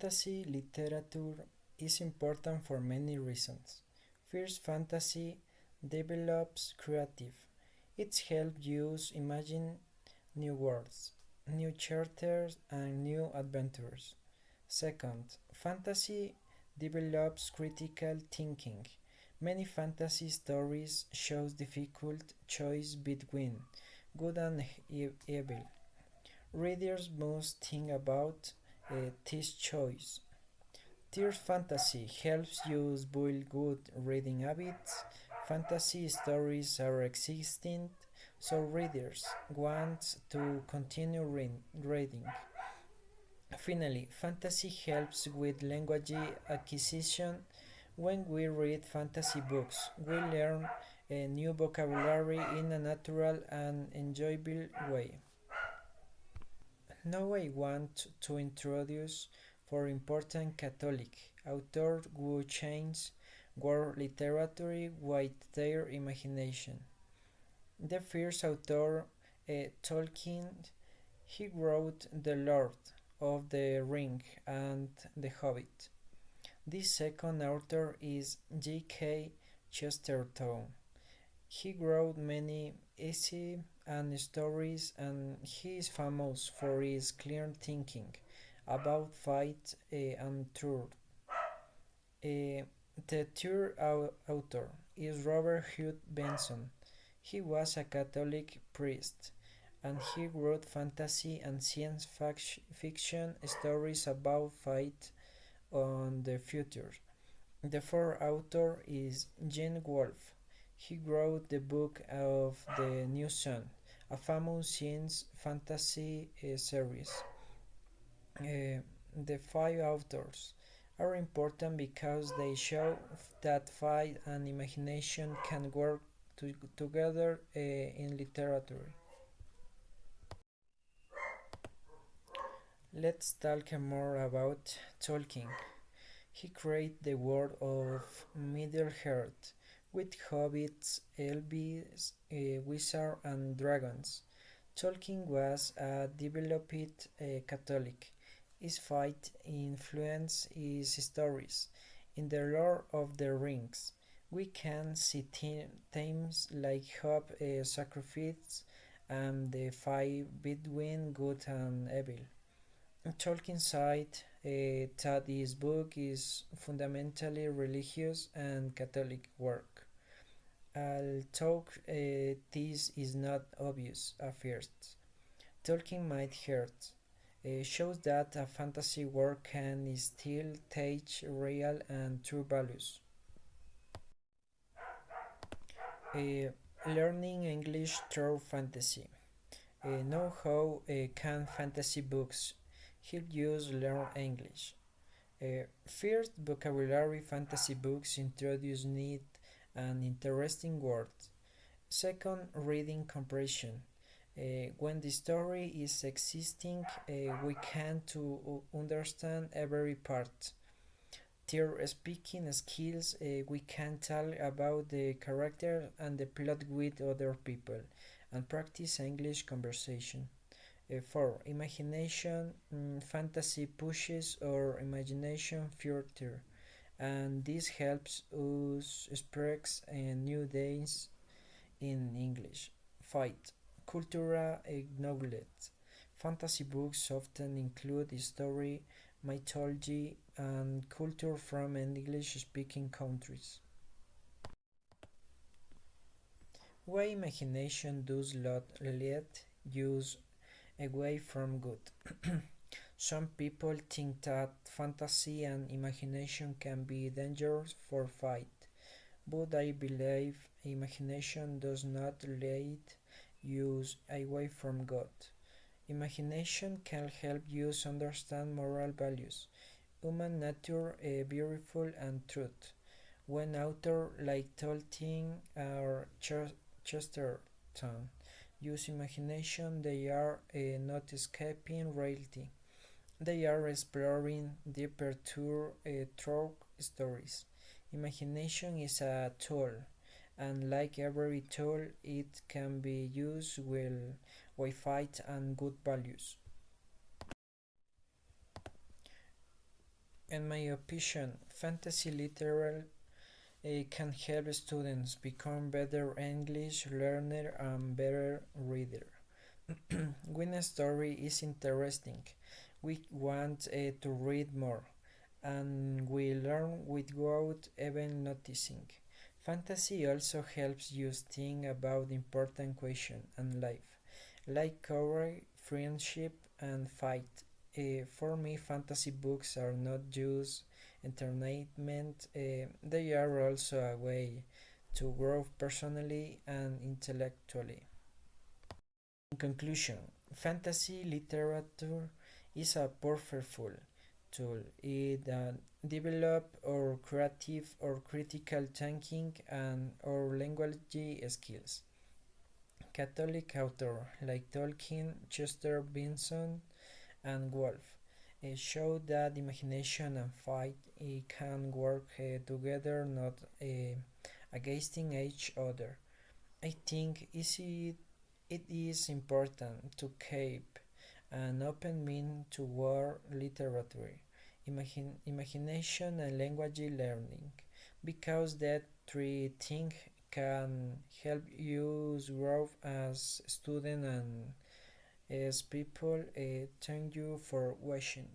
Fantasy literature is important for many reasons. First, fantasy develops creative. It helps you imagine new worlds, new characters, and new adventures. Second, fantasy develops critical thinking. Many fantasy stories shows difficult choice between good and evil. Readers must think about this choice. Third, fantasy helps you build good reading habits. Fantasy stories are existing, so readers want to continue reading. Finally, fantasy helps with language acquisition. When we read fantasy books, we learn a new vocabulary in a natural and enjoyable way. Now I want to introduce four important Catholic authors who changed world literature with their imagination. The first author, Tolkien, he wrote The Lord of the Ring and The Hobbit. The second author is G.K. Chesterton. He wrote many essays and stories, and he is famous for his clear thinking about faith and truth. The third author is Robert Hugh Benson. He was a Catholic priest, and he wrote fantasy and science fiction stories about faith on the future. The fourth author is Gene Wolfe. He wrote the Book of the New Sun, a famous science fantasy series. The five authors are important because they show that faith and imagination can work together in literature. Let's talk more about Tolkien. He created the world of Middle-earth with hobbits, elves, wizards, and dragons. Tolkien was a developed Catholic. His faith influenced his stories. In The Lord of the Rings, we can see themes like hope, sacrifice, and the fight between good and evil. Tolkien said that his book is fundamentally religious and Catholic work. Although this is not obvious at first, Tolkien might hurt. Shows that a fantasy work can still teach real and true values. Uh, Learning English through fantasy. Know how can fantasy books help you learn English? First, vocabulary fantasy books introduce neat and interesting words. Second, reading comprehension. When the story is existing, we can to understand every part. Third, speaking skills. We can tell about the character and the plot with other people and practice English conversation. 4. Imagination, fantasy pushes our imagination further, and this helps us express new ideas in English. 5. Cultural knowledge. Fantasy books often include history, mythology, and culture from English speaking countries. Why imagination does not let use away from good? Some people think that fantasy and imagination can be dangerous for fight, but I believe imagination does not lead you away from God. Imagination can help you understand moral values, human nature, beautiful and truth. When authors like Tolkien or Chesterton use imagination, they are not escaping reality. They are exploring deeper through stories. Imagination is a tool, and like every tool, it can be used with fight and good values. In my opinion, fantasy literature can help students become better English learner and better reader. When a story is interesting, we want to read more, and we learn without even noticing. Fantasy also helps you think about important questions in life, like courage, friendship, and fight. For me, fantasy books are not just entertainment, they are also a way to grow personally and intellectually. In conclusion, fantasy literature is a powerful tool. It develops our creative or critical thinking and our language skills. Catholic authors like Tolkien, Chester Benson, and Woolf show that imagination and fight can work together, not against each other. I think it is important to keep an open mind to war literature, imagination, and language learning, because that three things can help you grow as student and as people. Thank you for watching.